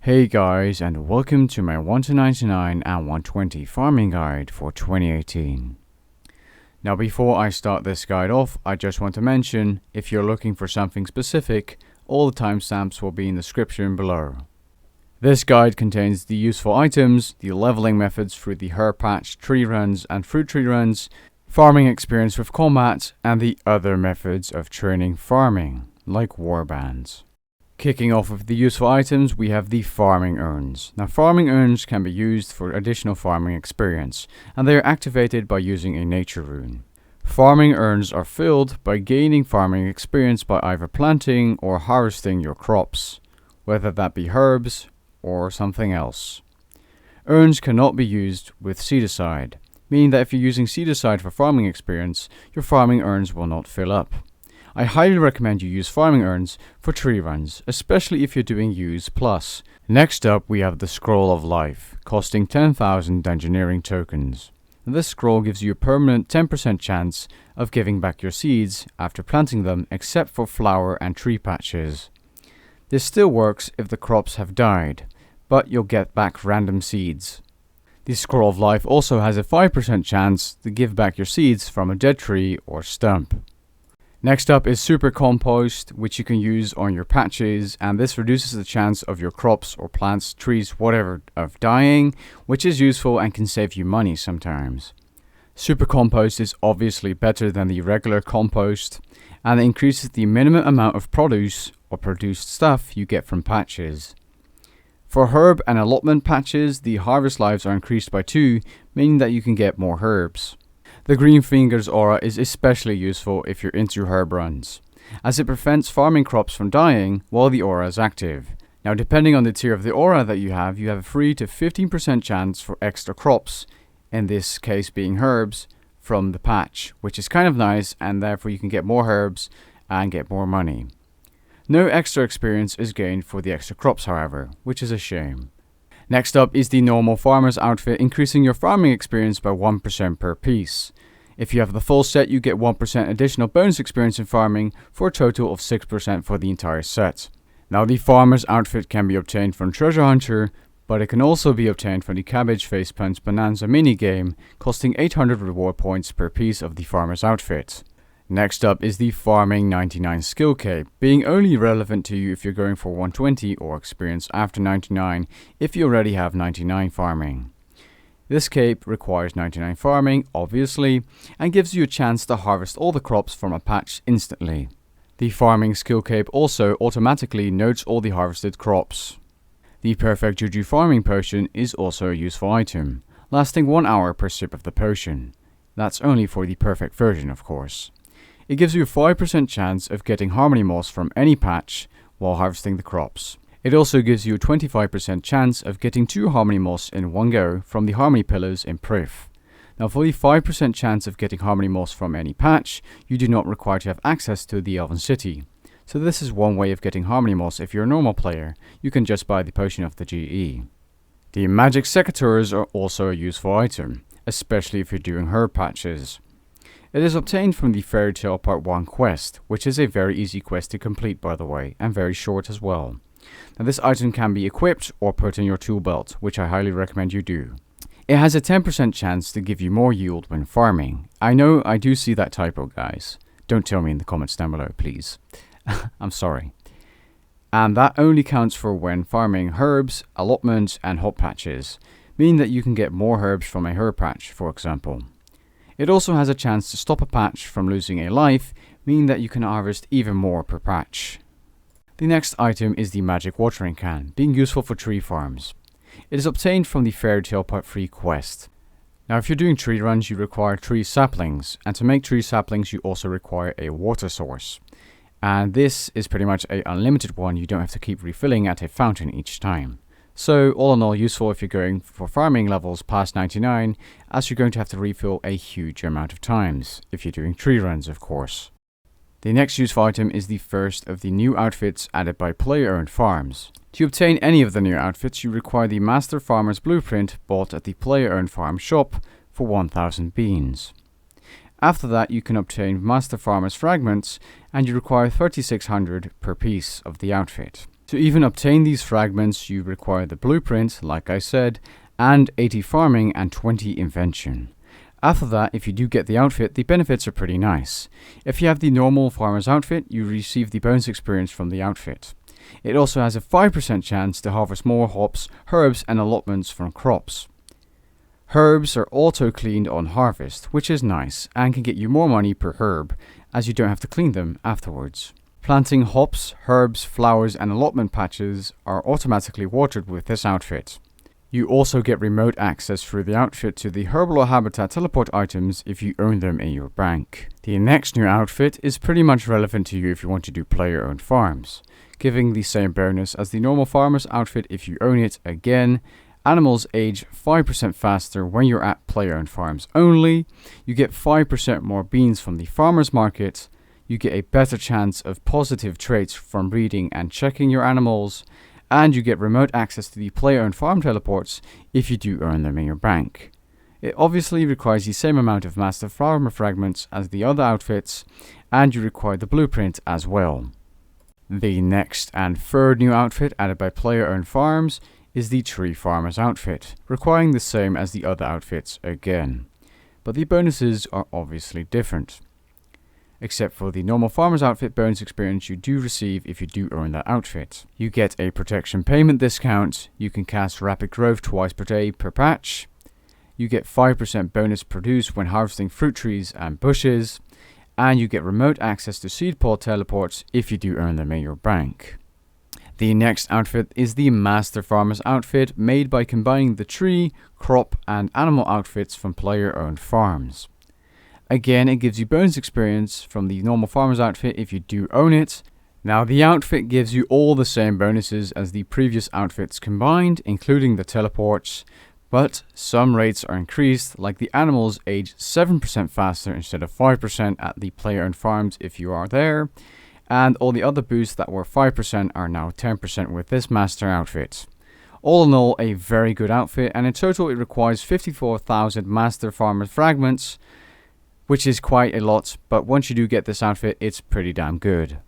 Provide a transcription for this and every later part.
Hey guys, and welcome to my 1 to 99 and 120 farming guide for 2018. Now before I start this guide off, I just want to mention, if you're looking for something specific, all the timestamps will be in the description below. This guide contains the useful items, the leveling methods through the herb patch, tree runs and fruit tree runs, farming experience with combat, and the other methods of training farming, like warbands. Kicking off with the useful items, we have the farming urns. Now farming urns can be used for additional farming experience, and they are activated by using a nature rune. Farming urns are filled by gaining farming experience by either planting or harvesting your crops, whether that be herbs or something else. Urns cannot be used with seedicide, meaning that if you're using seedicide for farming experience, your farming urns will not fill up. I highly recommend you use farming urns for tree runs, especially if you're doing use plus. Next up we have the Scroll of Life, costing 10,000 Dungeoneering tokens. This scroll gives you a permanent 10% chance of giving back your seeds after planting them, except for flower and tree patches. This still works if the crops have died, but you'll get back random seeds. The Scroll of Life also has a 5% chance to give back your seeds from a dead tree or stump. Next up is Super Compost, which you can use on your patches, and this reduces the chance of your crops or plants, trees, whatever, of dying, which is useful and can save you money sometimes. Super Compost is obviously better than the regular compost, and it increases the minimum amount of produce or produced stuff you get from patches. For herb and allotment patches, the harvest lives are increased by 2, meaning that you can get more herbs. The Green Fingers aura is especially useful if you're into herb runs, as it prevents farming crops from dying while the aura is active. Now depending on the tier of the aura that you have a 3 to 15% chance for extra crops, in this case being herbs, from the patch, which is kind of nice, and therefore you can get more herbs and get more money. No extra experience is gained for the extra crops however, which is a shame. Next up is the normal farmer's outfit, increasing your farming experience by 1% per piece. If you have the full set, you get 1% additional bonus experience in farming for a total of 6% for the entire set. Now the farmer's outfit can be obtained from Treasure Hunter, but it can also be obtained from the Cabbage Face Punch Bonanza minigame, costing 800 reward points per piece of the farmer's outfit. Next up is the Farming 99 skill cape, being only relevant to you if you're going for 120 or experience after 99 if you already have 99 farming. This cape requires 99 farming, obviously, and gives you a chance to harvest all the crops from a patch instantly. The farming skill cape also automatically notes all the harvested crops. The Perfect Juju farming potion is also a useful item, lasting 1 hour per sip of the potion. That's only for the perfect version, of course. It gives you a 5% chance of getting Harmony Moss from any patch while harvesting the crops. It also gives you a 25% chance of getting 2 Harmony Moss in one go from the Harmony Pillars in Prif. Now for the 5% chance of getting Harmony Moss from any patch, you do not require to have access to the Elven City. So this is one way of getting Harmony Moss if you're a normal player. You can just buy the potion of the GE. The Magic Secateurs are also a useful item, especially if you're doing herb patches. It is obtained from the Fairy Tale Part 1 quest, which is a very easy quest to complete by the way, and very short as well. Now this item can be equipped or put in your tool belt, which I highly recommend you do. It has a 10% chance to give you more yield when farming. I know I do see that typo guys. Don't tell me in the comments down below please. I'm sorry. And that only counts for when farming herbs, allotments and hot patches, meaning that you can get more herbs from a herb patch, for example. It also has a chance to stop a patch from losing a life, meaning that you can harvest even more per patch. The next item is the Magic Watering Can, being useful for tree farms. It is obtained from the Fairy Tale Part 3 quest. Now if you're doing tree runs, you require tree saplings, and to make tree saplings you also require a water source. And this is pretty much an unlimited one, you don't have to keep refilling at a fountain each time. So all in all useful if you're going for farming levels past 99, as you're going to have to refill a huge amount of times, if you're doing tree runs of course. The next useful item is the first of the new outfits added by player-owned farms. To obtain any of the new outfits you require the Master Farmer's Blueprint bought at the player-owned farm shop for 1000 beans. After that you can obtain Master Farmer's Fragments and you require 3600 per piece of the outfit. To even obtain these fragments, you require the blueprint, like I said, and 80 farming and 20 invention. After that, if you do get the outfit, the benefits are pretty nice. If you have the normal farmer's outfit, you receive the bonus experience from the outfit. It also has a 5% chance to harvest more hops, herbs, and allotments from crops. Herbs are auto-cleaned on harvest, which is nice, and can get you more money per herb, as you don't have to clean them afterwards. Planting hops, herbs, flowers, and allotment patches are automatically watered with this outfit. You also get remote access through the outfit to the herbal or habitat teleport items if you own them in your bank. The next new outfit is pretty much relevant to you if you want to do player-owned farms, giving the same bonus as the normal farmer's outfit if you own it. Again, animals age 5% faster when you're at player-owned farms only. You get 5% more beans from the farmer's market. You get a better chance of positive traits from breeding and checking your animals. And you get remote access to the player-owned farm teleports if you do earn them in your bank. It obviously requires the same amount of master farmer fragments as the other outfits, and you require the blueprint as well. The next and third new outfit added by player-owned farms is the tree farmer's outfit, requiring the same as the other outfits again. But the bonuses are obviously different. Except for the normal farmer's outfit bonus experience you do receive if you do earn that outfit. You get a protection payment discount, you can cast rapid growth twice per day per patch, you get 5% bonus produced when harvesting fruit trees and bushes, and you get remote access to seed pod teleports if you do earn them in your bank. The next outfit is the Master Farmer's outfit, made by combining the tree, crop, and animal outfits from player-owned farms. Again, it gives you bonus experience from the normal farmer's outfit if you do own it. Now, the outfit gives you all the same bonuses as the previous outfits combined, including the teleports, but some rates are increased, like the animals age 7% faster instead of 5% at the player-owned farms if you are there, and all the other boosts that were 5% are now 10% with this master outfit. All in all, a very good outfit, and in total it requires 54,000 master farmer fragments, which is quite a lot, but once you do get this outfit, it's pretty damn good.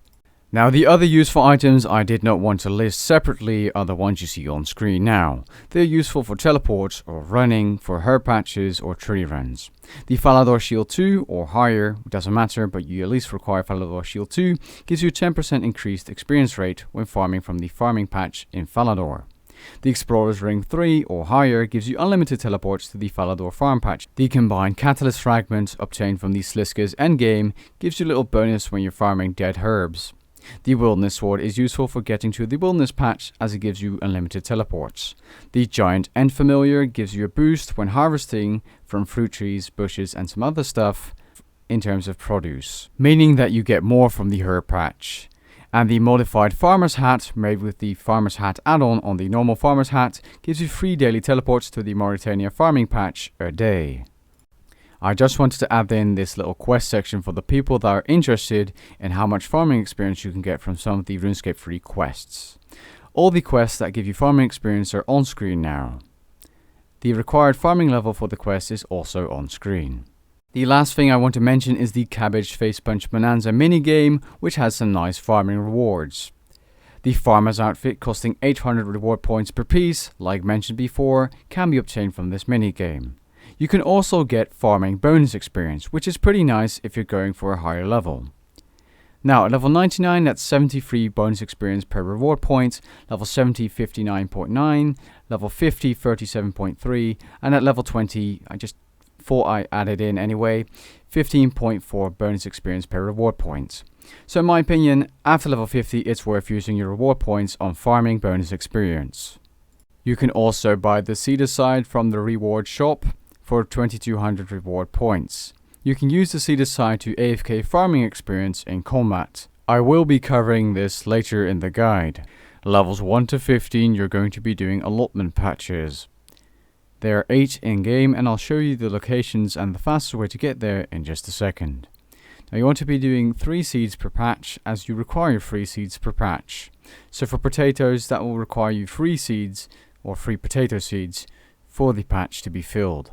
Now, the other useful items I did not want to list separately are the ones you see on screen now. They're useful for teleports or running, for herb patches or tree runs. The Falador Shield 2 or higher, doesn't matter, but you at least require Falador Shield 2, gives you a 10% increased experience rate when farming from the farming patch in Falador. The Explorer's Ring 3 or higher gives you unlimited teleports to the Falador farm patch. The combined catalyst fragment obtained from the Sliska's endgame gives you a little bonus when you're farming dead herbs. The Wilderness Sword is useful for getting to the Wilderness patch as it gives you unlimited teleports. The Giant End Familiar gives you a boost when harvesting from fruit trees, bushes, and some other stuff in terms of produce, meaning that you get more from the herb patch. And the modified Farmer's Hat, made with the Farmer's Hat add-on on the normal Farmer's Hat, gives you free daily teleports to the Mauritania farming patch a day. I just wanted to add in this little quest section for the people that are interested in how much farming experience you can get from some of the RuneScape free quests. All the quests that give you farming experience are on screen now. The required farming level for the quest is also on screen. The last thing I want to mention is the Cabbage Face Punch Bonanza minigame, which has some nice farming rewards. The Farmer's outfit, costing 800 reward points per piece, like mentioned before, can be obtained from this minigame. You can also get farming bonus experience, which is pretty nice if you're going for a higher level. Now, at level 99, that's 73 bonus experience per reward point, level 70, 59.9, level 50, 37.3, and at level 20, I just thought I added in anyway, 15.4 bonus experience per reward point. So in my opinion, after level 50, it's worth using your reward points on farming bonus experience. You can also buy the Cedar Side from the reward shop for 2200 reward points. You can use the Cedar Side to AFK farming experience in combat. I will be covering this later in the guide. Levels 1 to 15, you're going to be doing allotment patches. There are 8 in-game, and I'll show you the locations and the fastest way to get there in just a second. Now, you want to be doing 3 seeds per patch, as you require 3 seeds per patch. So for potatoes, that will require you 3 seeds, or 3 potato seeds, for the patch to be filled.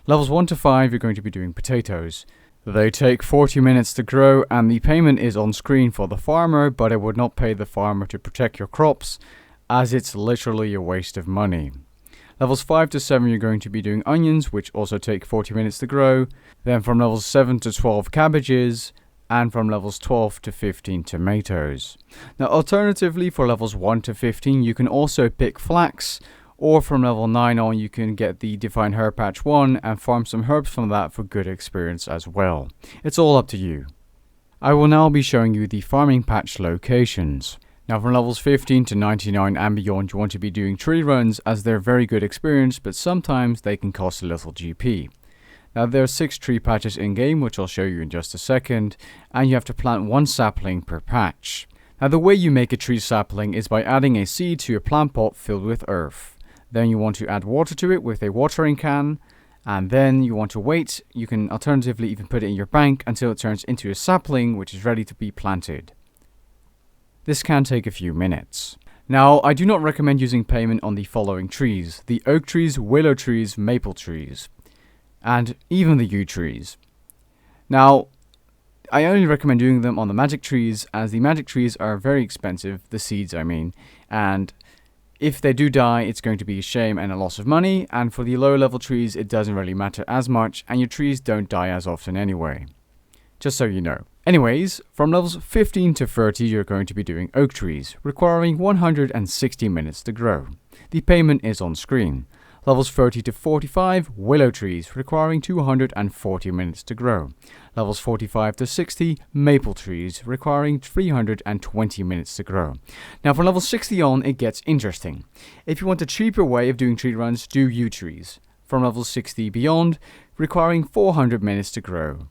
Levels 1 to 5, you're going to be doing potatoes. They take 40 minutes to grow, and the payment is on screen for the farmer, but it would not pay the farmer to protect your crops, as it's literally a waste of money. Levels 5 to 7 you're going to be doing onions, which also take 40 minutes to grow. Then from levels 7 to 12 cabbages, and from levels 12 to 15 tomatoes. Now alternatively, for levels 1 to 15 you can also pick flax, or from level 9 on you can get the Divine Herb Patch 1 and farm some herbs from that for good experience as well. It's all up to you. I will now be showing you the farming patch locations. Now from levels 15 to 99 and beyond you want to be doing tree runs, as they're very good experience, but sometimes they can cost a little GP. Now there are 6 tree patches in game, which I'll show you in just a second, and you have to plant 1 sapling per patch. Now the way you make a tree sapling is by adding a seed to a plant pot filled with earth. Then you want to add water to it with a watering can, and then you want to wait. You can alternatively even put it in your bank until it turns into a sapling, which is ready to be planted. This can take a few minutes. Now, I do not recommend using payment on the following trees: the oak trees, willow trees, maple trees, and even the yew trees. Now, I only recommend doing them on the magic trees, as the magic trees are very expensive, the seeds I mean, and if they do die, it's going to be a shame and a loss of money, and for the lower level trees, it doesn't really matter as much, and your trees don't die as often anyway. Just so you know. Anyways, from levels 15 to 30, you're going to be doing oak trees, requiring 160 minutes to grow. The payment is on screen. Levels 30 to 45, willow trees, requiring 240 minutes to grow. Levels 45 to 60, maple trees, requiring 320 minutes to grow. Now from level 60 on, it gets interesting. If you want a cheaper way of doing tree runs, do yew trees. From level 60 beyond, requiring 400 minutes to grow.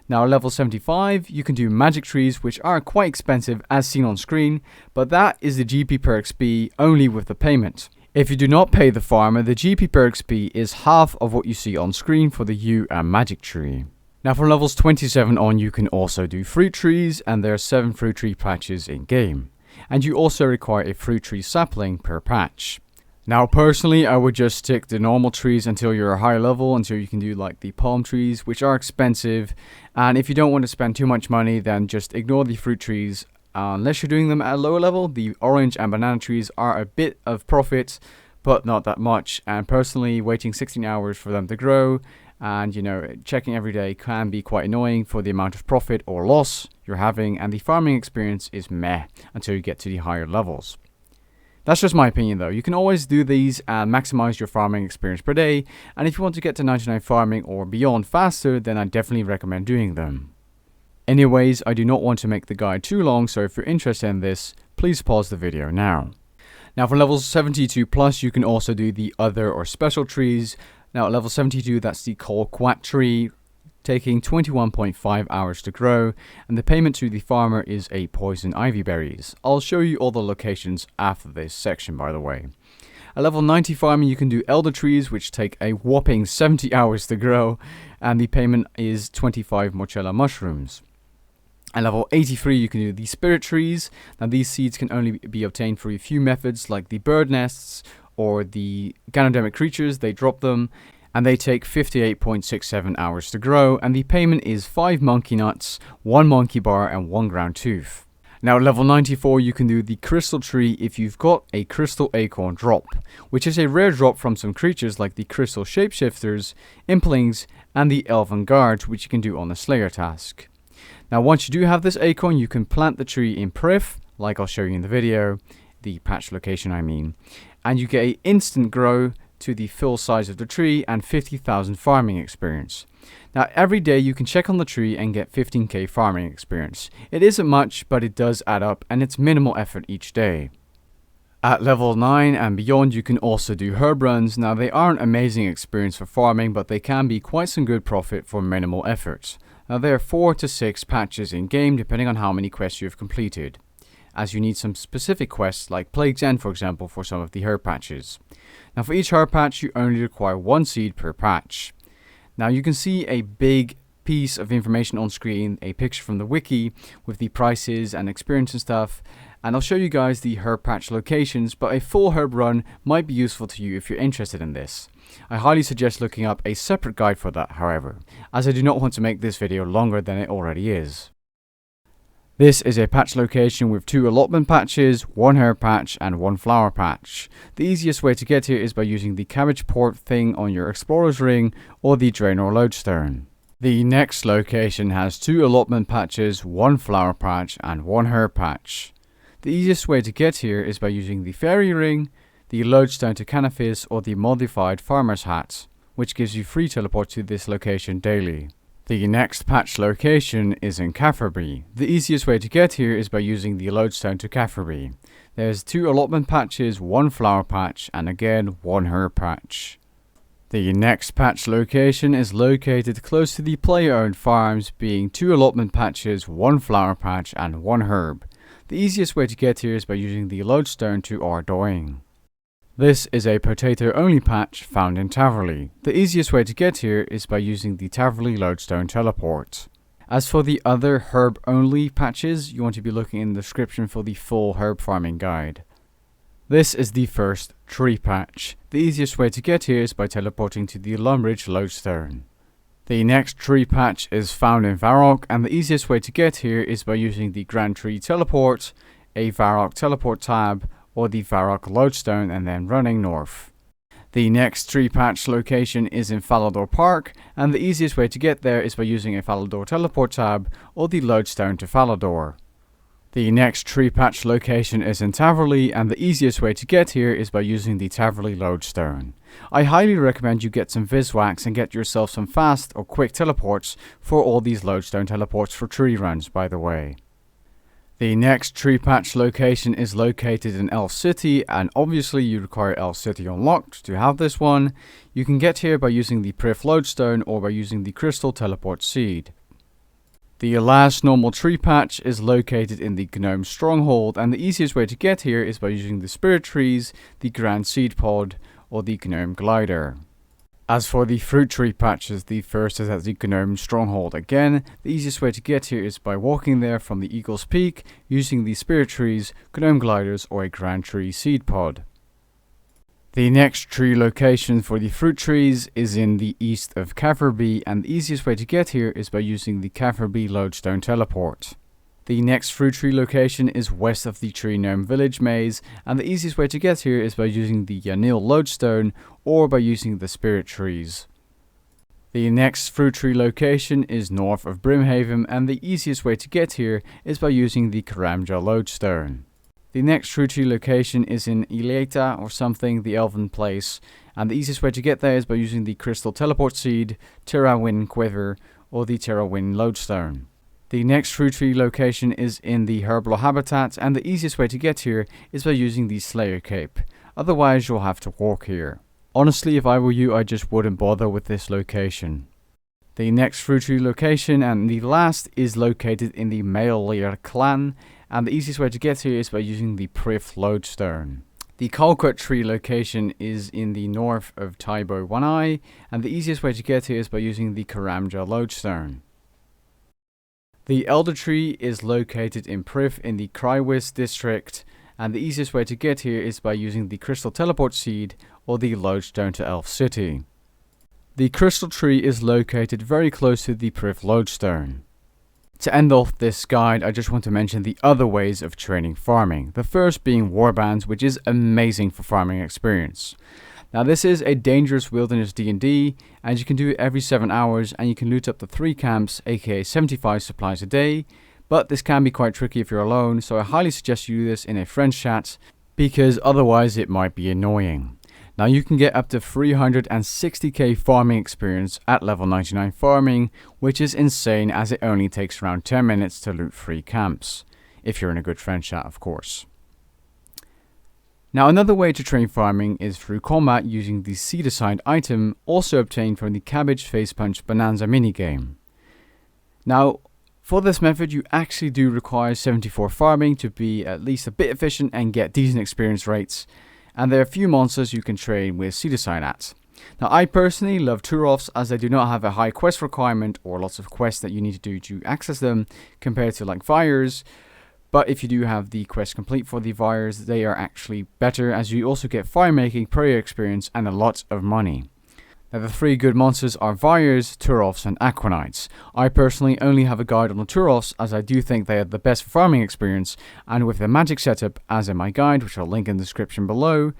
Now at level 75, you can do magic trees, which are quite expensive as seen on screen, but that is the GP per XP only with the payment. If you do not pay the farmer, the GP per XP is half of what you see on screen for the yew and magic tree. Now from levels 27 on you can also do fruit trees, and there are 7 fruit tree patches in game. And you also require a fruit tree sapling per patch. Now personally I would just stick to normal trees until you're a high level, until you can do like the palm trees, which are expensive, and if you don't want to spend too much money then just ignore the fruit trees. Unless you're doing them at a lower level, the orange and banana trees are a bit of profit, but not that much. And personally, waiting 16 hours for them to grow and, checking every day can be quite annoying for the amount of profit or loss you're having. And the farming experience is meh until you get to the higher levels. That's just my opinion though. You can always do these and maximize your farming experience per day. And if you want to get to 99 farming or beyond faster, then I definitely recommend doing them. Anyways, I do not want to make the guide too long, so if you're interested in this, please pause the video now. Now for levels 72 plus, you can also do the other or special trees. Now at level 72, that's the coal quat tree, taking 21.5 hours to grow, and the payment to the farmer is a poison ivy berries. I'll show you all the locations after this section, by the way. At level 90 farming, you can do elder trees, which take a whopping 70 hours to grow, and the payment is 25 mochella mushrooms. At level 83 you can do the spirit trees. Now these seeds can only be obtained through a few methods like the bird nests or the ganodermic creatures. They drop them and they take 58.67 hours to grow, and the payment is 5 monkey nuts, 1 monkey bar and 1 ground tooth. Now at level 94 you can do the crystal tree if you've got a crystal acorn drop, which is a rare drop from some creatures like the crystal shapeshifters, implings and the elven guards, which you can do on the slayer task. Now once you do have this acorn, you can plant the tree in Prif, like I'll show you in the video, the patch location I mean, and you get an instant grow to the full size of the tree and 50,000 farming experience. Now every day you can check on the tree and get 15k farming experience. It isn't much, but it does add up and it's minimal effort each day. At level 9 and beyond you can also do herb runs. Now they aren't amazing experience for farming, but they can be quite some good profit for minimal effort. Now there are 4 to 6 patches in game depending on how many quests you have completed, as you need some specific quests like Plague's End for example for some of the herb patches. Now for each herb patch you only require 1 seed per patch. Now you can see a big piece of information on screen, a picture from the wiki with the prices and experience and stuff, and I'll show you guys the herb patch locations, but a full herb run might be useful to you if you're interested in this. I highly suggest looking up a separate guide for that, however, as I do not want to make this video longer than it already is. This is a patch location with 2 allotment patches, 1 herb patch and 1 flower patch. The easiest way to get here is by using the cabbage port thing on your explorer's ring or the Draenor lodestone. The next location has 2 allotment patches, 1 flower patch and 1 herb patch. The easiest way to get here is by using the fairy ring, the lodestone to Canifis or the modified farmer's hat, which gives you free teleport to this location daily. The next patch location is in Cafferby. The easiest way to get here is by using the lodestone to Cafferby. There's 2 allotment patches, 1 flower patch and again 1 herb patch. The next patch location is located close to the player-owned farms, being 2 allotment patches, 1 flower patch and 1 herb. The easiest way to get here is by using the lodestone to Ardoing. This is a potato-only patch found in Taverley. The easiest way to get here is by using the Taverley lodestone teleport. As for the other herb-only patches, you want to be looking in the description for the full herb farming guide. This is the first tree patch. The easiest way to get here is by teleporting to the Lumbridge lodestone. The next tree patch is found in Varrock, and the easiest way to get here is by using the Grand Tree teleport, a Varrock teleport tab, or the Varrock lodestone and then running north. The next tree patch location is in Falador Park, and the easiest way to get there is by using a Falador teleport tab or the lodestone to Falador. The next tree patch location is in Taverley, and the easiest way to get here is by using the Taverley lodestone. I highly recommend you get some Viswax and get yourself some fast or quick teleports for all these lodestone teleports for tree runs, by the way. The next tree patch location is located in Elf City, and obviously you require Elf City unlocked to have this one. You can get here by using the Prif lodestone or by using the Crystal teleport seed. The last normal tree patch is located in the Gnome Stronghold, and the easiest way to get here is by using the Spirit Trees, the Grand Seed Pod, or the Gnome Glider. As for the fruit tree patches, the first is at the Gnome Stronghold again. The easiest way to get here is by walking there from the Eagle's Peak, using the Spirit Trees, Gnome Gliders, or a Grand Tree Seed Pod. The next tree location for the fruit trees is in the east of Cafferby, and the easiest way to get here is by using the Cafferby lodestone teleport. The next fruit tree location is west of the Tree Gnome Village maze, and the easiest way to get here is by using the Yanil lodestone or by using the Spirit Trees. The next fruit tree location is north of Brimhaven, and the easiest way to get here is by using the Karamja lodestone. The next fruit tree location is in Ileta or something, the Elven place, and the easiest way to get there is by using the Crystal teleport seed, Terrawin quiver, or the Terrawin lodestone. The next fruit tree location is in the Herbal habitat, and the easiest way to get here is by using the Slayer cape. Otherwise you'll have to walk here. Honestly, if I were you, I just wouldn't bother with this location. The next fruit tree location and the last is located in the Maellir clan, and the easiest way to get here is by using the Prif lodestone. The Kalkut tree location is in the north of Taibo One Eye, and the easiest way to get here is by using the Karamja lodestone. The Elder Tree is located in Prif in the Crywis district, and the easiest way to get here is by using the Crystal Teleport Seed or the lodestone to Elf City. The Crystal Tree is located very close to the Prif lodestone. To end off this guide, I just want to mention the other ways of training farming. The first being warbands, which is amazing for farming experience. Now this is a dangerous wilderness D&D, and you can do it every 7 hours, and you can loot up to 3 camps, aka 75 supplies a day, but this can be quite tricky if you're alone, so I highly suggest you do this in a friend's chat, because otherwise it might be annoying. Now you can get up to 360k farming experience at level 99 farming, which is insane as it only takes around 10 minutes to loot 3 camps, if you're in a good friend chat of course. Now another way to train farming is through combat using the seed assigned item, also obtained from the Cabbage Face Punch Bonanza minigame. Now for this method you actually do require 74 farming to be at least a bit efficient and get decent experience rates, and there are a few monsters you can train with seed assign at. Now I personally love Turoths as they do not have a high quest requirement or lots of quests that you need to do to access them compared to like Fires. But if you do have the quest complete for the Vyres, they are actually better, as you also get fire making, prayer experience, and a lot of money. Now the 3 good monsters are Vyres, Turoths, and Aquanites. I personally only have a guide on the Turoths, as I do think they are the best for farming experience, and with the magic setup as in my guide, which I'll link in the description below,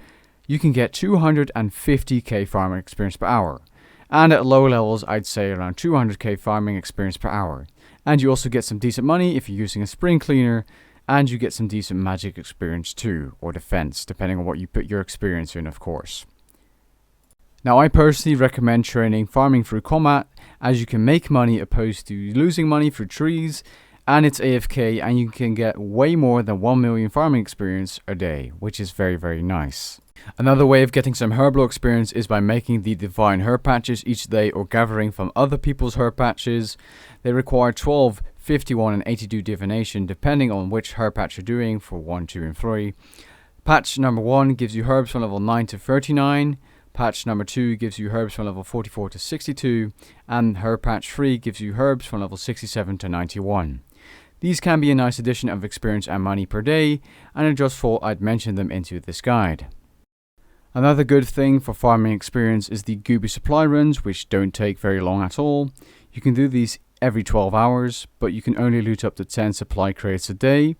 you can get 250k farming experience per hour. And at low levels, I'd say around 200k farming experience per hour. And you also get some decent money if you're using a spring cleaner, and you get some decent magic experience too, or defense, depending on what you put your experience in, of course. Now I personally recommend training farming through combat, as you can make money opposed to losing money through trees, and it's AFK, and you can get way more than 1 million farming experience a day, which is very, very nice. Another way of getting some herbal experience is by making the divine herb patches each day or gathering from other people's herb patches. They require 12, 51 and 82 divination depending on which herb patch you're doing for 1, 2 and 3. Patch number 1 gives you herbs from level 9 to 39. Patch number 2 gives you herbs from level 44 to 62. And herb patch 3 gives you herbs from level 67 to 91. These can be a nice addition of experience and money per day, and I just thought I'd mention them into this guide. Another good thing for farming experience is the Gooby supply runs, which don't take very long at all. You can do these every 12 hours, but you can only loot up to 10 supply crates a day,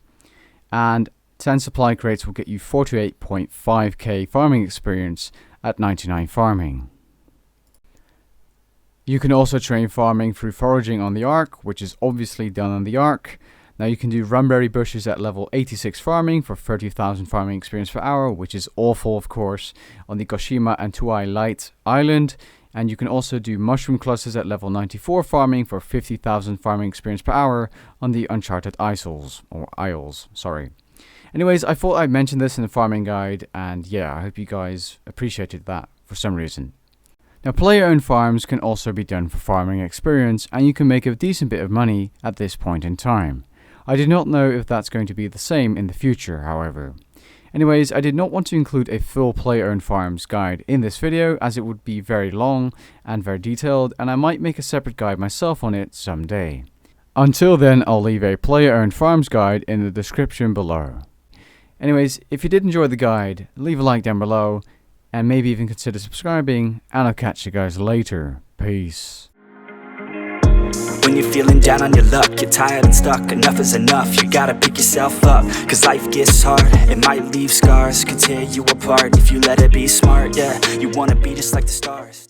and 10 supply crates will get you 48.5k farming experience at 99 farming. You can also train farming through foraging on the Ark, which is obviously done on the Ark. Now you can do runberry bushes at level 86 farming for 30,000 farming experience per hour, which is awful of course, on the Goshima and Tuai Light Island. And you can also do mushroom clusters at level 94 farming for 50,000 farming experience per hour on the Uncharted Isles, sorry. Anyways, I thought I'd mention this in the farming guide, and yeah, I hope you guys appreciated that for some reason. Now player-owned farms can also be done for farming experience, and you can make a decent bit of money at this point in time. I do not know if that's going to be the same in the future, however. Anyways, I did not want to include a full player-owned farms guide in this video, as it would be very long and very detailed, and I might make a separate guide myself on it someday. Until then, I'll leave a player-owned farms guide in the description below. Anyways, if you did enjoy the guide, leave a like down below, and maybe even consider subscribing, and I'll catch you guys later. Peace. When you're feeling down on your luck, you're tired and stuck, enough is enough, you gotta pick yourself up. Cause life gets hard, it might leave scars, could tear you apart if you let it be smart, yeah. You wanna be just like the stars.